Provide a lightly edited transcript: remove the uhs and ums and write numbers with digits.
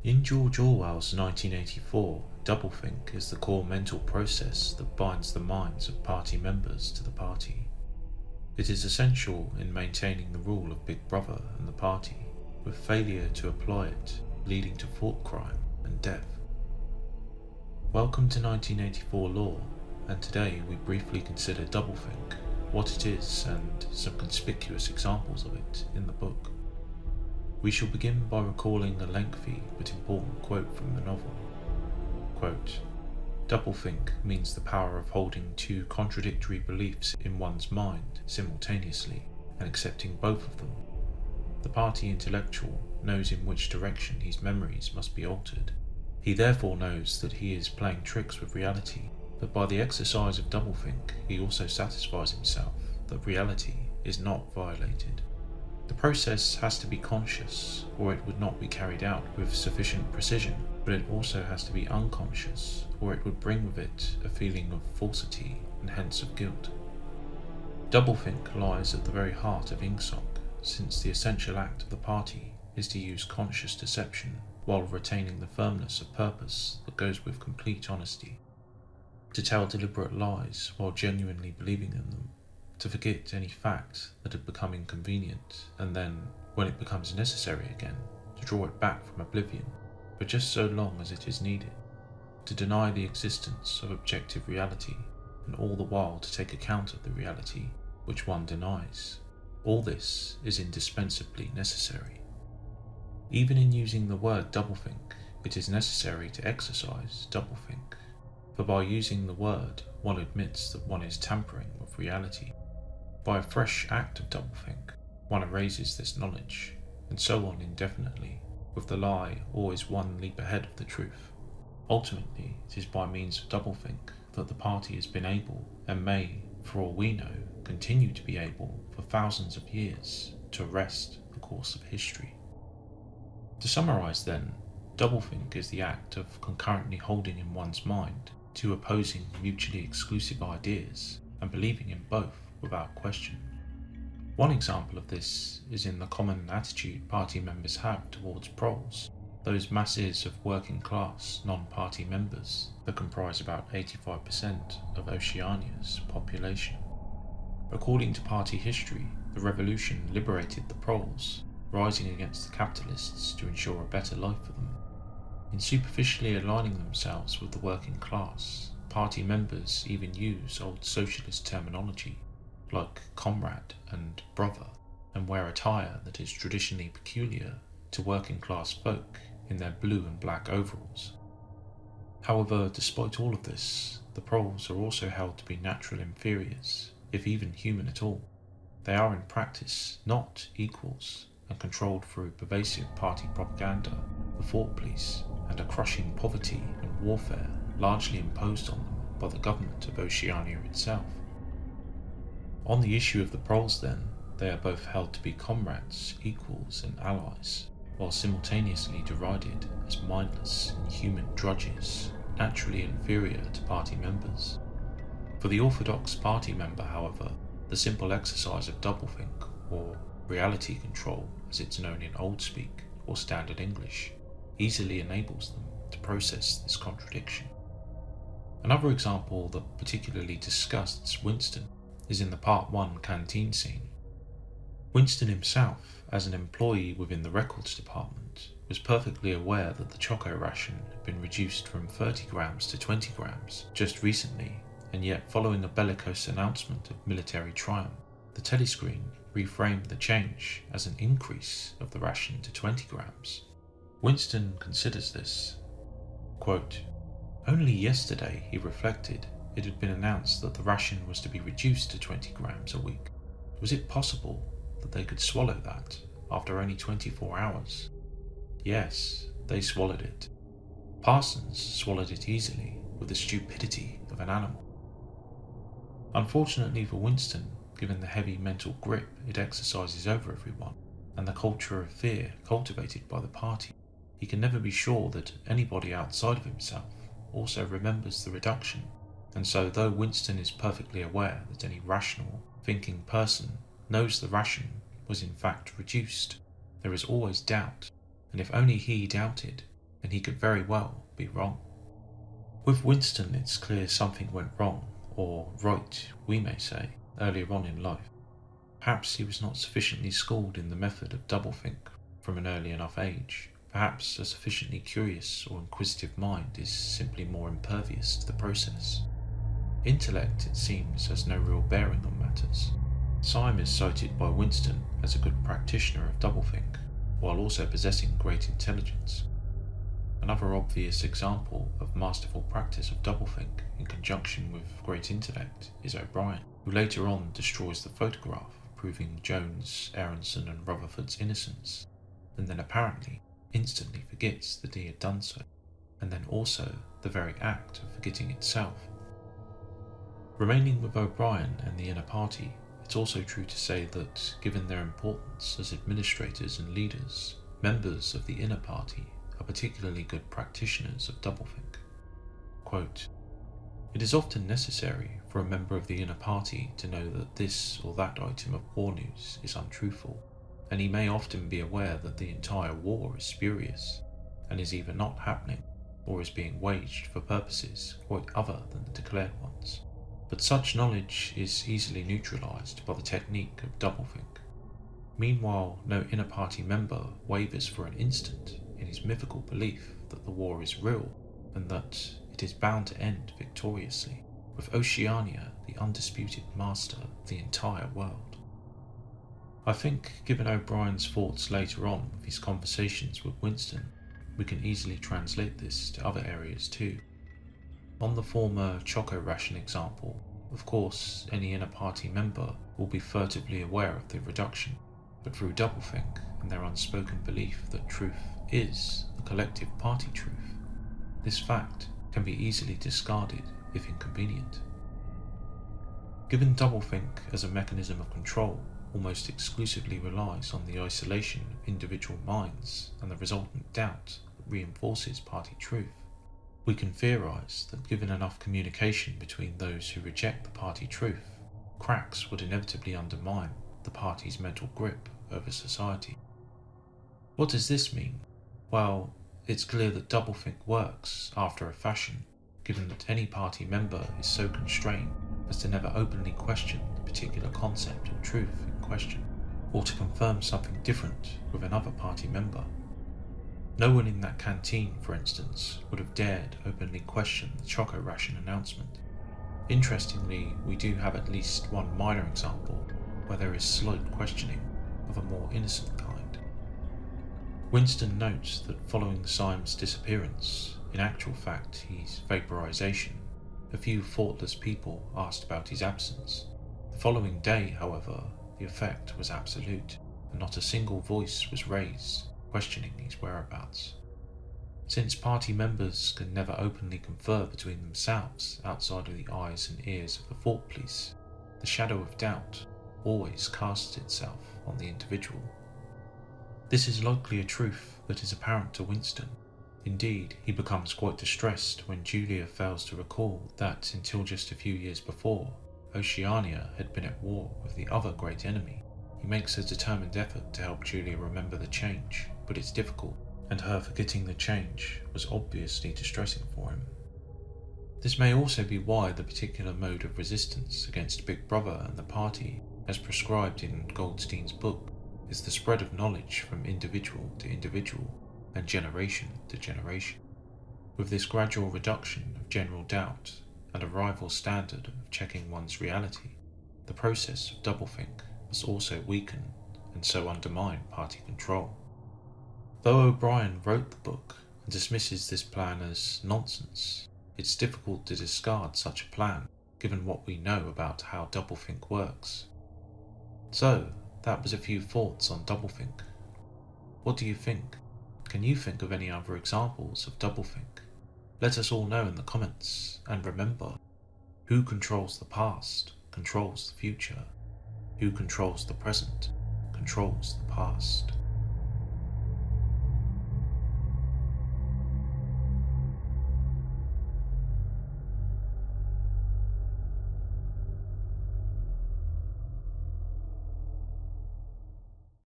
In George Orwell's 1984, doublethink is the core mental process that binds the minds of party members to the party. It is essential in maintaining the rule of Big Brother and the party, with failure to apply it leading to thought crime and death. Welcome to 1984 Law, and today we briefly consider doublethink, what it is, and some conspicuous examples of it in the book. We shall begin by recalling a lengthy but important quote from the novel. Quote, "Doublethink means the power of holding two contradictory beliefs in one's mind simultaneously and accepting both of them. The party intellectual knows in which direction his memories must be altered. He therefore knows that he is playing tricks with reality, but by the exercise of doublethink he also satisfies himself that reality is not violated. The process has to be conscious, or it would not be carried out with sufficient precision, but it also has to be unconscious, or it would bring with it a feeling of falsity and hence of guilt. Doublethink lies at the very heart of ingsoc, since the essential act of the party is to use conscious deception while retaining the firmness of purpose that goes with complete honesty. To tell deliberate lies while genuinely believing in them, to forget any fact that had become inconvenient, and then, when it becomes necessary again, to draw it back from oblivion, but just so long as it is needed, to deny the existence of objective reality, and all the while to take account of the reality which one denies. All this is indispensably necessary. Even in using the word doublethink, it is necessary to exercise doublethink, for by using the word, one admits that one is tampering with reality. By a fresh act of doublethink, one erases this knowledge, and so on indefinitely, with the lie always one leap ahead of the truth. Ultimately, it is by means of doublethink that the party has been able, and may, for all we know, continue to be able for thousands of years, to arrest the course of history. To summarise then, doublethink is the act of concurrently holding in one's mind two opposing mutually exclusive ideas and believing in both without question. One example of this is in the common attitude party members have towards proles, those masses of working class non-party members that comprise about 85% of Oceania's population. According to party history, the revolution liberated the proles, rising against the capitalists to ensure a better life for them. In superficially aligning themselves with the working class, party members even use old socialist terminology like comrade and brother, and wear attire that is traditionally peculiar to working class folk in their blue and black overalls. However, despite all of this, the proles are also held to be natural inferiors, if even human at all. They are in practice not equals, and controlled through pervasive party propaganda, the thought police, and a crushing poverty and warfare largely imposed on them by the government of Oceania itself. On the issue of the proles then, they are both held to be comrades, equals and allies, while simultaneously derided as mindless and human drudges, naturally inferior to party members. For the orthodox party member, however, the simple exercise of doublethink, or reality control as it's known in old speak or standard English, easily enables them to process this contradiction. Another example that particularly disgusts Winston is in the Part 1 canteen scene. Winston himself, as an employee within the records department, was perfectly aware that the choco ration had been reduced from 30 grams to 20 grams just recently, and yet following a bellicose announcement of military triumph, the telescreen reframed the change as an increase of the ration to 20 grams. Winston considers this. Quote, "Only yesterday," he reflected, "it had been announced that the ration was to be reduced to 20 grams a week. Was it possible that they could swallow that after only 24 hours? Yes, they swallowed it. Parsons swallowed it easily, with the stupidity of an animal." Unfortunately for Winston, given the heavy mental grip it exercises over everyone, and the culture of fear cultivated by the party, he can never be sure that anybody outside of himself also remembers the reduction, and so though Winston is perfectly aware that any rational, thinking person knows the ration was in fact reduced, there is always doubt, and if only he doubted, and he could very well be wrong. With Winston, it's clear something went wrong, or right, we may say, earlier on in life. Perhaps he was not sufficiently schooled in the method of doublethink from an early enough age. Perhaps a sufficiently curious or inquisitive mind is simply more impervious to the process. Intellect, it seems, has no real bearing on matters. Syme is cited by Winston as a good practitioner of doublethink, while also possessing great intelligence. Another obvious example of masterful practice of doublethink in conjunction with great intellect is O'Brien, who later on destroys the photograph, proving Jones, Aronson and Rutherford's innocence, and then apparently instantly forgets that he had done so, and then also the very act of forgetting itself. Remaining with O'Brien and the inner party, it's also true to say that, given their importance as administrators and leaders, members of the inner party are particularly good practitioners of doublethink. Quote, "It is often necessary for a member of the inner party to know that this or that item of war news is untruthful, and he may often be aware that the entire war is spurious, and is either not happening, or is being waged for purposes quite other than the declared ones. But such knowledge is easily neutralized by the technique of doublethink. Meanwhile, no inner party member wavers for an instant in his mythical belief that the war is real, and that it is bound to end victoriously, with Oceania the undisputed master of the entire world." I think, given O'Brien's thoughts later on with his conversations with Winston, we can easily translate this to other areas too. On the former Choco Ration example, of course, any inner party member will be furtively aware of the reduction, but through doublethink and their unspoken belief that truth is the collective party truth, this fact can be easily discarded if inconvenient. Given doublethink as a mechanism of control almost exclusively relies on the isolation of individual minds and the resultant doubt that reinforces party truth, we can theorize that given enough communication between those who reject the party truth, cracks would inevitably undermine the party's mental grip over society. What does this mean? Well, it's clear that doublethink works after a fashion, given that any party member is so constrained as to never openly question the particular concept or truth in question, or to confirm something different with another party member. No one in that canteen, for instance, would have dared openly question the Choco Ration announcement. Interestingly, we do have at least one minor example where there is slight questioning of a more innocent kind. Winston notes that following Syme's disappearance, in actual fact his vaporization, a few thoughtless people asked about his absence. The following day, however, the effect was absolute, and not a single voice was raised questioning his whereabouts. Since party members can never openly confer between themselves outside of the eyes and ears of the thought police, the shadow of doubt always casts itself on the individual. This is likely a truth that is apparent to Winston. Indeed, he becomes quite distressed when Julia fails to recall that until just a few years before, Oceania had been at war with the other great enemy. He makes a determined effort to help Julia remember the change, but it's difficult, and her forgetting the change was obviously distressing for him. This may also be why the particular mode of resistance against Big Brother and the party, as prescribed in Goldstein's book, is the spread of knowledge from individual to individual and generation to generation. With this gradual reduction of general doubt and a rival standard of checking one's reality, the process of doublethink must also weaken and so undermine party control. Though O'Brien wrote the book and dismisses this plan as nonsense, it's difficult to discard such a plan given what we know about how doublethink works. So, that was a few thoughts on doublethink. What do you think? Can you think of any other examples of doublethink? Let us all know in the comments, and remember, who controls the past controls the future. Who controls the present controls the past.